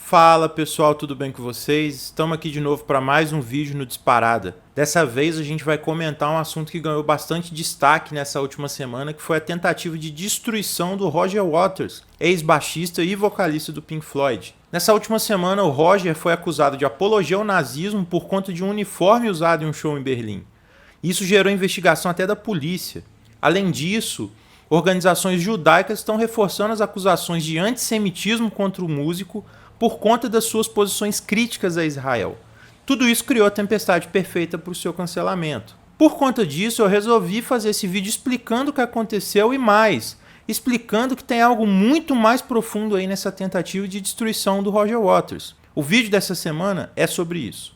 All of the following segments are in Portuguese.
Fala pessoal, tudo bem com vocês? Estamos aqui de novo para mais um vídeo no Disparada. Dessa vez a gente vai comentar um assunto que ganhou bastante destaque nessa última semana, que foi a tentativa de destruição do Roger Waters, ex-baixista e vocalista do Pink Floyd. Nessa última semana o Roger foi acusado de apologia ao nazismo por conta de um uniforme usado em um show em Berlim. Isso gerou investigação até da polícia. Além disso, organizações judaicas estão reforçando as acusações de antissemitismo contra o músico por conta das suas posições críticas a Israel. Tudo isso criou a tempestade perfeita para o seu cancelamento. Por conta disso, eu resolvi fazer esse vídeo explicando o que aconteceu e mais, explicando que tem algo muito mais profundo aí nessa tentativa de destruição do Roger Waters. O vídeo dessa semana é sobre isso.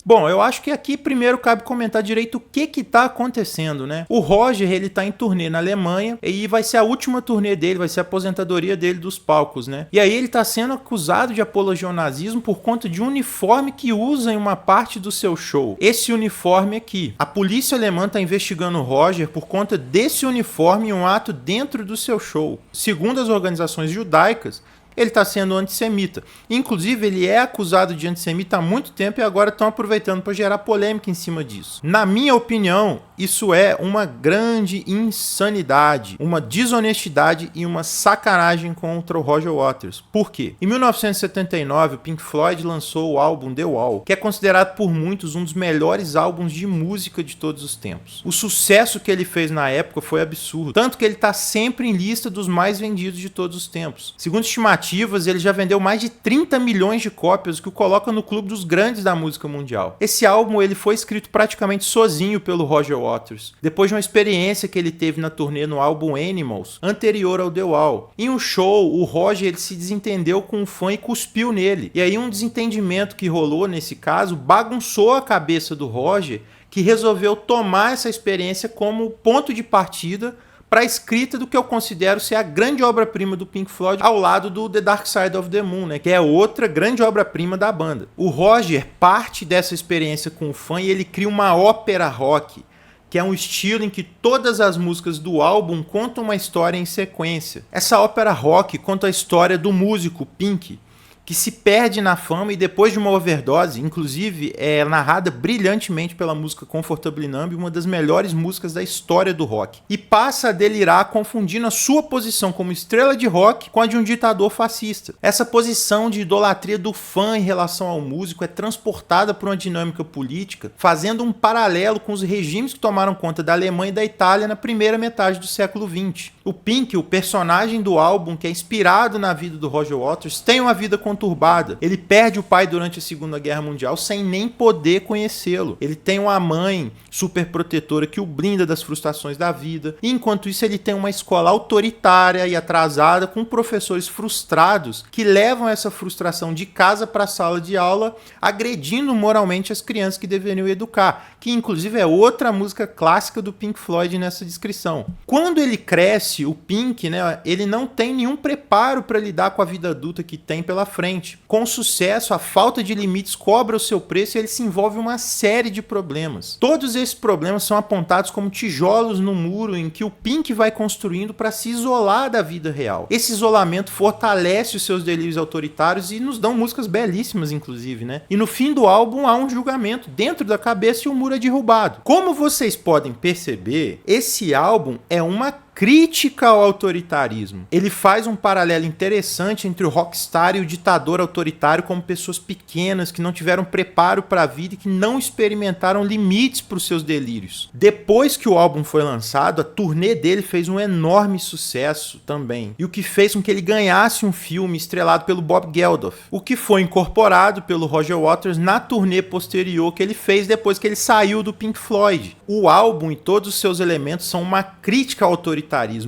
Bom, eu acho que aqui primeiro cabe comentar direito o que está acontecendo, né? O Roger, ele tá em turnê na Alemanha e vai ser a última turnê dele, vai ser a aposentadoria dele dos palcos, né? E aí ele tá sendo acusado de apologia ao nazismo por conta de um uniforme que usa em uma parte do seu show. Esse uniforme aqui. A polícia alemã tá investigando o Roger por conta desse uniforme em um ato dentro do seu show. Segundo as organizações judaicas, ele está sendo antissemita. Inclusive, ele é acusado de antissemita há muito tempo e agora estão aproveitando para gerar polêmica em cima disso. Na minha opinião, isso é uma grande insanidade, uma desonestidade e uma sacanagem contra o Roger Waters. Por quê? Em 1979, o Pink Floyd lançou o álbum The Wall, que é considerado por muitos um dos melhores álbuns de música de todos os tempos. O sucesso que ele fez na época foi absurdo, tanto que ele está sempre em lista dos mais vendidos de todos os tempos. Segundo estimativas, ele já vendeu mais de 30 milhões de cópias, o que o coloca no clube dos grandes da música mundial. Esse álbum ele foi escrito praticamente sozinho pelo Roger Waters, depois de uma experiência que ele teve na turnê no álbum Animals, anterior ao The Wall. Em um show, o Roger ele se desentendeu com um fã e cuspiu nele. E aí um desentendimento que rolou nesse caso bagunçou a cabeça do Roger, que resolveu tomar essa experiência como ponto de partida para a escrita do que eu considero ser a grande obra-prima do Pink Floyd, ao lado do The Dark Side of the Moon, né, que é outra grande obra-prima da banda. O Roger parte dessa experiência com o fã e ele cria uma ópera rock, que é um estilo em que todas as músicas do álbum contam uma história em sequência. Essa ópera rock conta a história do músico Pink, que se perde na fama e depois de uma overdose, inclusive é narrada brilhantemente pela música Comfortably Numb, uma das melhores músicas da história do rock, e passa a delirar confundindo a sua posição como estrela de rock com a de um ditador fascista. Essa posição de idolatria do fã em relação ao músico é transportada por uma dinâmica política, fazendo um paralelo com os regimes que tomaram conta da Alemanha e da Itália na primeira metade do século XX. O Pink, o personagem do álbum que é inspirado na vida do Roger Waters, tem uma vida conturbada. Ele perde o pai durante a Segunda Guerra Mundial sem nem poder conhecê-lo. Ele tem uma mãe super protetora que o blinda das frustrações da vida. E enquanto isso, ele tem uma escola autoritária e atrasada com professores frustrados que levam essa frustração de casa para a sala de aula, agredindo moralmente as crianças que deveriam educar, que inclusive é outra música clássica do Pink Floyd nessa descrição. Quando ele cresce, o Pink, né, ele não tem nenhum preparo para lidar com a vida adulta que tem pela frente. Com o sucesso, a falta de limites cobra o seu preço e ele se envolve em uma série de problemas. Todos esses problemas são apontados como tijolos no muro em que o Pink vai construindo para se isolar da vida real. Esse isolamento fortalece os seus delírios autoritários e nos dão músicas belíssimas, inclusive, né? E no fim do álbum há um julgamento dentro da cabeça e o muro é derrubado. Como vocês podem perceber, esse álbum é uma crítica ao autoritarismo. Ele faz um paralelo interessante entre o rockstar e o ditador autoritário como pessoas pequenas que não tiveram preparo para a vida e que não experimentaram limites para os seus delírios. Depois que o álbum foi lançado, a turnê dele fez um enorme sucesso também, e o que fez com que ele ganhasse um filme estrelado pelo Bob Geldof, o que foi incorporado pelo Roger Waters na turnê posterior que ele fez depois que ele saiu do Pink Floyd. O álbum e todos os seus elementos são uma crítica ao autoritarismo.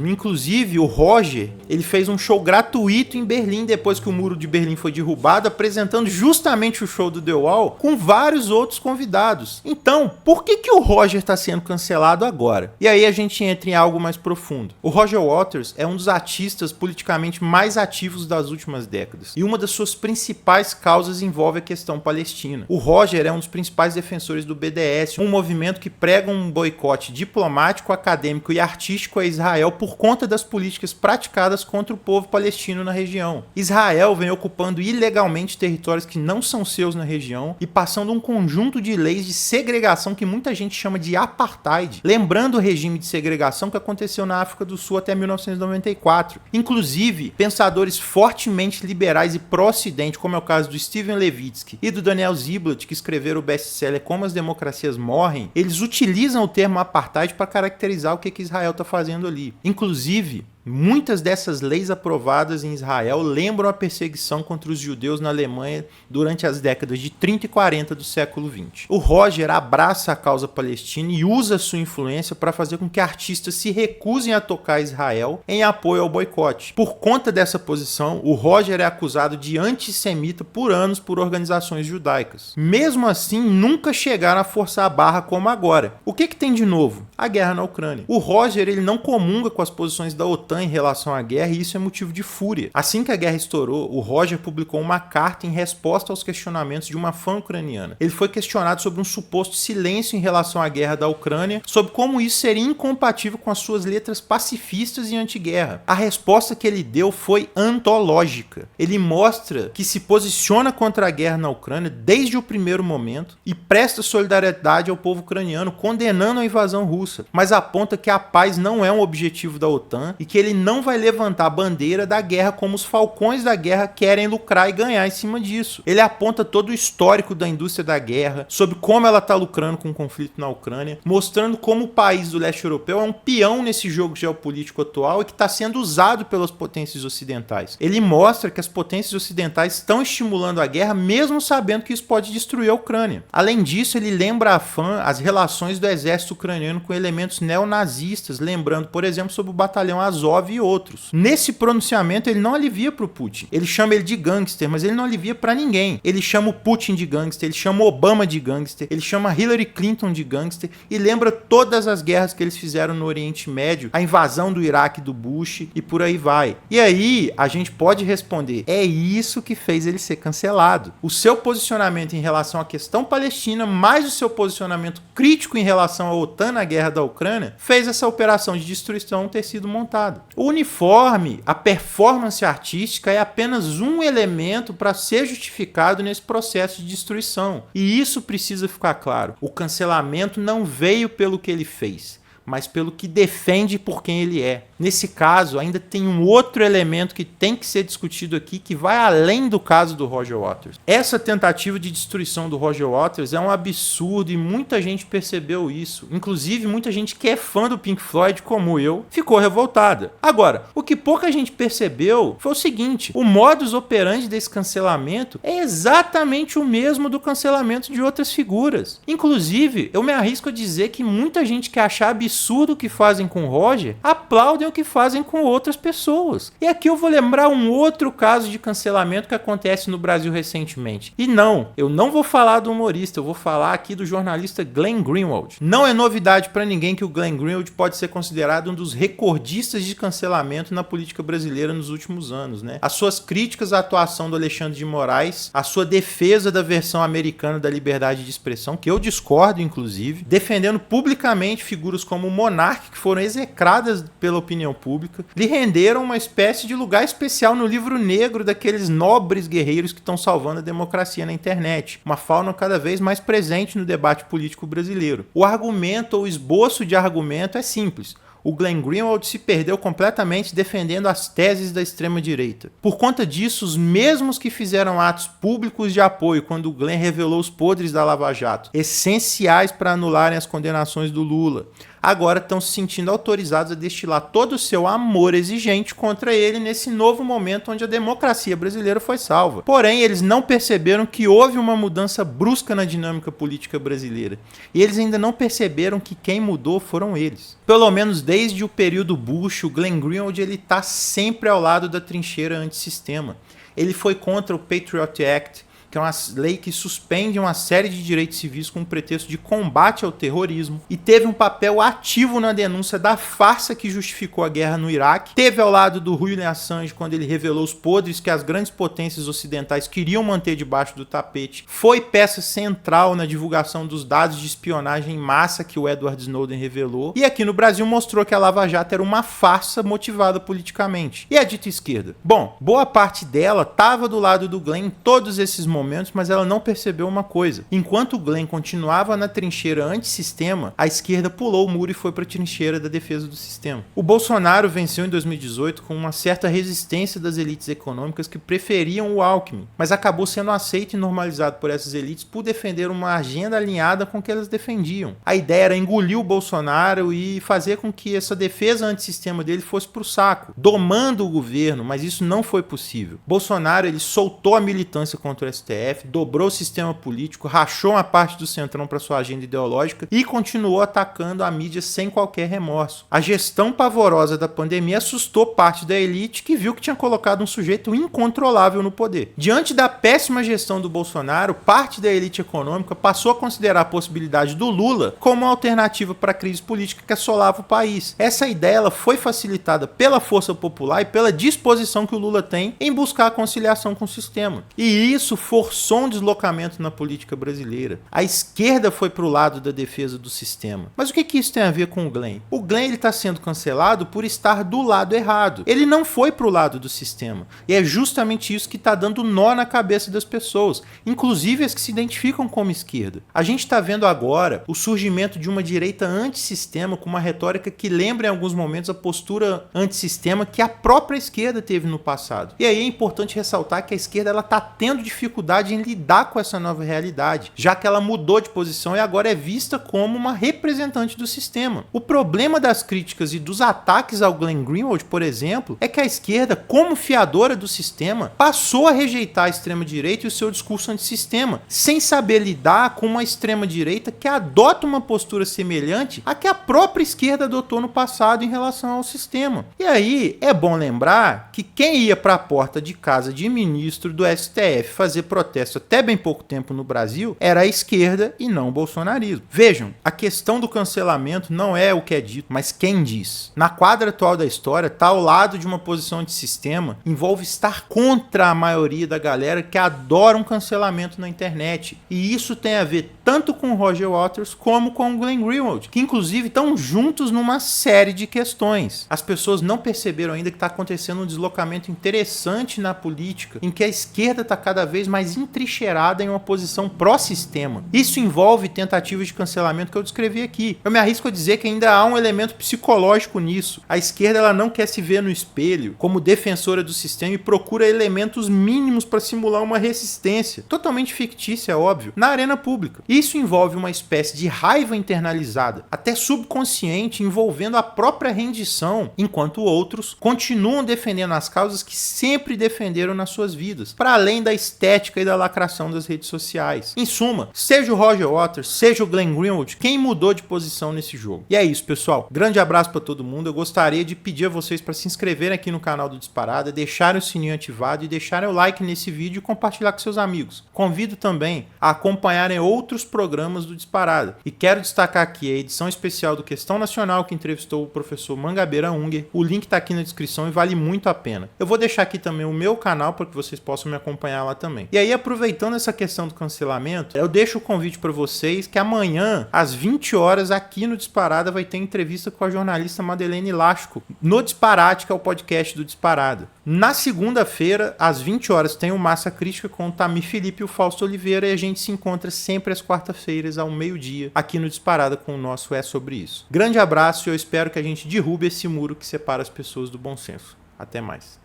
Inclusive, o Roger, ele fez um show gratuito em Berlim depois que o muro de Berlim foi derrubado, apresentando justamente o show do The Wall com vários outros convidados. Então, por que o Roger está sendo cancelado agora? E aí a gente entra em algo mais profundo. O Roger Waters é um dos artistas politicamente mais ativos das últimas décadas, e uma das suas principais causas envolve a questão palestina. O Roger é um dos principais defensores do BDS, um movimento que prega um boicote diplomático, acadêmico e artístico a Israel Israel por conta das políticas praticadas contra o povo palestino na região. Israel vem ocupando ilegalmente territórios que não são seus na região e passando um conjunto de leis de segregação que muita gente chama de apartheid, lembrando o regime de segregação que aconteceu na África do Sul até 1994. Inclusive, pensadores fortemente liberais e pró-ocidente, como é o caso do Steven Levitsky e do Daniel Ziblatt, que escreveram o best-seller Como as Democracias Morrem, eles utilizam o termo apartheid para caracterizar o que Israel está fazendo ali. Inclusive, muitas dessas leis aprovadas em Israel lembram a perseguição contra os judeus na Alemanha durante as décadas de 30 e 40 do século XX. O Roger abraça a causa palestina e usa sua influência para fazer com que artistas se recusem a tocar Israel em apoio ao boicote. Por conta dessa posição, o Roger é acusado de antissemita por anos por organizações judaicas. Mesmo assim, nunca chegaram a forçar a barra como agora. O que tem de novo? A guerra na Ucrânia. O Roger ele não comunga com as posições da OTAN em relação à guerra e isso é motivo de fúria. Assim que a guerra estourou, o Roger publicou uma carta em resposta aos questionamentos de uma fã ucraniana. Ele foi questionado sobre um suposto silêncio em relação à guerra da Ucrânia, sobre como isso seria incompatível com as suas letras pacifistas e anti-guerra. A resposta que ele deu foi antológica. Ele mostra que se posiciona contra a guerra na Ucrânia desde o primeiro momento e presta solidariedade ao povo ucraniano, condenando a invasão russa, mas aponta que a paz não é um objetivo da OTAN e que ele não vai levantar a bandeira da guerra como os falcões da guerra querem lucrar e ganhar em cima disso. Ele aponta todo o histórico da indústria da guerra, sobre como ela está lucrando com o conflito na Ucrânia, mostrando como o país do leste europeu é um peão nesse jogo geopolítico atual e que está sendo usado pelas potências ocidentais. Ele mostra que as potências ocidentais estão estimulando a guerra mesmo sabendo que isso pode destruir a Ucrânia. Além disso, ele lembra a fã as relações do exército ucraniano com elementos neonazistas, lembrando, por exemplo, sobre o batalhão Azov e outros. Nesse pronunciamento, ele não alivia para o Putin. Ele chama ele de gangster, mas ele não alivia para ninguém. Ele chama o Putin de gangster, ele chama o Obama de gangster, ele chama Hillary Clinton de gangster e lembra todas as guerras que eles fizeram no Oriente Médio, a invasão do Iraque do Bush e por aí vai. E aí, a gente pode responder, é isso que fez ele ser cancelado. O seu posicionamento em relação à questão palestina, mais o seu posicionamento crítico em relação à OTAN na guerra da Ucrânia, fez essa operação de destruição ter sido montada. O uniforme, a performance artística é apenas um elemento para ser justificado nesse processo de destruição. E isso precisa ficar claro. O cancelamento não veio pelo que ele fez, mas pelo que defende por quem ele é. Nesse caso, ainda tem um outro elemento que tem que ser discutido aqui, que vai além do caso do Roger Waters. Essa tentativa de destruição do Roger Waters é um absurdo e muita gente percebeu isso. Inclusive, muita gente que é fã do Pink Floyd, como eu, ficou revoltada. Agora, o que pouca gente percebeu foi o seguinte: o modus operandi desse cancelamento é exatamente o mesmo do cancelamento de outras figuras. Inclusive, eu me arrisco a dizer que muita gente que achar absurdo o que fazem com o Roger, aplaudem o que fazem com outras pessoas. E aqui eu vou lembrar um outro caso de cancelamento que acontece no Brasil recentemente. E não, eu não vou falar do humorista, eu vou falar aqui do jornalista Glenn Greenwald. Não é novidade para ninguém que o Glenn Greenwald pode ser considerado um dos recordistas de cancelamento na política brasileira nos últimos anos, né? As suas críticas à atuação do Alexandre de Moraes, a sua defesa da versão americana da liberdade de expressão, que eu discordo inclusive, defendendo publicamente figuras como o Monark, que foram execradas pela opinião pública, lhe renderam uma espécie de lugar especial no livro negro daqueles nobres guerreiros que estão salvando a democracia na internet, uma fauna cada vez mais presente no debate político brasileiro. O argumento ou esboço de argumento é simples. O Glenn Greenwald se perdeu completamente defendendo as teses da extrema-direita. Por conta disso, os mesmos que fizeram atos públicos de apoio quando o Glenn revelou os podres da Lava Jato, essenciais para anularem as condenações do Lula, agora estão se sentindo autorizados a destilar todo o seu amor exigente contra ele nesse novo momento onde a democracia brasileira foi salva. Porém, eles não perceberam que houve uma mudança brusca na dinâmica política brasileira. E eles ainda não perceberam que quem mudou foram eles. Pelo menos desde o período Bush, o Glenn Greenwald está sempre ao lado da trincheira antissistema. Ele foi contra o Patriot Act, que é uma lei que suspende uma série de direitos civis com o pretexto de combate ao terrorismo, e teve um papel ativo na denúncia da farsa que justificou a guerra no Iraque, teve ao lado do Julian Assange quando ele revelou os podres que as grandes potências ocidentais queriam manter debaixo do tapete, foi peça central na divulgação dos dados de espionagem em massa que o Edward Snowden revelou, e aqui no Brasil mostrou que a Lava Jato era uma farsa motivada politicamente. E a dita esquerda? Bom, boa parte dela estava do lado do Glenn em todos esses momentos, mas ela não percebeu uma coisa. Enquanto o Glenn continuava na trincheira antissistema, a esquerda pulou o muro e foi para a trincheira da defesa do sistema. O Bolsonaro venceu em 2018 com uma certa resistência das elites econômicas que preferiam o Alckmin, mas acabou sendo aceito e normalizado por essas elites por defender uma agenda alinhada com o que elas defendiam. A ideia era engolir o Bolsonaro e fazer com que essa defesa antissistema dele fosse pro saco, domando o governo, mas isso não foi possível. Bolsonaro, ele soltou a militância contra o STF, dobrou o sistema político, rachou uma parte do Centrão para sua agenda ideológica e continuou atacando a mídia sem qualquer remorso. A gestão pavorosa da pandemia assustou parte da elite que viu que tinha colocado um sujeito incontrolável no poder. Diante da péssima gestão do Bolsonaro, parte da elite econômica passou a considerar a possibilidade do Lula como uma alternativa para a crise política que assolava o país. Essa ideia ela foi facilitada pela força popular e pela disposição que o Lula tem em buscar a conciliação com o sistema. E isso forçou um deslocamento na política brasileira. A esquerda foi para o lado da defesa do sistema. Mas o que isso tem a ver com o Glenn? O Glenn está sendo cancelado por estar do lado errado. Ele não foi para o lado do sistema. E é justamente isso que está dando nó na cabeça das pessoas, inclusive as que se identificam como esquerda. A gente está vendo agora o surgimento de uma direita antissistema com uma retórica que lembra em alguns momentos a postura antissistema que a própria esquerda teve no passado. E aí é importante ressaltar que a esquerda está tendo dificuldade em lidar com essa nova realidade, já que ela mudou de posição e agora é vista como uma representante do sistema. O problema das críticas e dos ataques ao Glenn Greenwald, por exemplo, é que a esquerda, como fiadora do sistema, passou a rejeitar a extrema-direita e o seu discurso antissistema, sem saber lidar com uma extrema-direita que adota uma postura semelhante à que a própria esquerda adotou no passado em relação ao sistema. E aí é bom lembrar que quem ia para a porta de casa de ministro do STF fazer protesto até bem pouco tempo no Brasil era a esquerda e não o bolsonarismo. Vejam, a questão do cancelamento não é o que é dito, mas quem diz. Na quadra atual da história, estar ao lado de uma posição antissistema envolve estar contra a maioria da galera que adora um cancelamento na internet. E isso tem a ver tanto com o Roger Waters como com o Glenn Greenwald, que inclusive estão juntos numa série de questões. As pessoas não perceberam ainda que está acontecendo um deslocamento interessante na política, em que a esquerda está cada vez mais entrincheirada em uma posição pró-sistema. Isso envolve tentativas de cancelamento que eu descrevi aqui. Eu me arrisco a dizer que ainda há um elemento psicológico nisso. A esquerda ela não quer se ver no espelho como defensora do sistema e procura elementos mínimos para simular uma resistência, totalmente fictícia, óbvio, na arena pública. Isso envolve uma espécie de raiva internalizada, até subconsciente, envolvendo a própria rendição, enquanto outros continuam defendendo as causas que sempre defenderam nas suas vidas, para além da estética e da lacração das redes sociais. Em suma, seja o Roger Waters, seja o Glenn Greenwald, quem mudou de posição nesse jogo. E é isso, pessoal. Grande abraço para todo mundo. Eu gostaria de pedir a vocês para se inscreverem aqui no canal do Disparada, deixarem o sininho ativado e deixarem o like nesse vídeo e compartilhar com seus amigos. Convido também a acompanharem outros programas do Disparada. E quero destacar aqui a edição especial do Questão Nacional que entrevistou o professor Mangabeira Unger. O link está aqui na descrição e vale muito a pena. Eu vou deixar aqui também o meu canal para que vocês possam me acompanhar lá também. E aí, aproveitando essa questão do cancelamento, eu deixo o convite para vocês que amanhã, às 20 horas, aqui no Disparada, vai ter entrevista com a jornalista Madeleine Lasco, no Disparate, que é o podcast do Disparada. Na segunda-feira, às 20 horas, tem o Massa Crítica com o Tamir Felipe e o Fausto Oliveira, e a gente se encontra sempre às quarta-feiras, ao meio-dia, aqui no Disparada com o nosso É Sobre Isso. Grande abraço e eu espero que a gente derrube esse muro que separa as pessoas do bom senso. Até mais.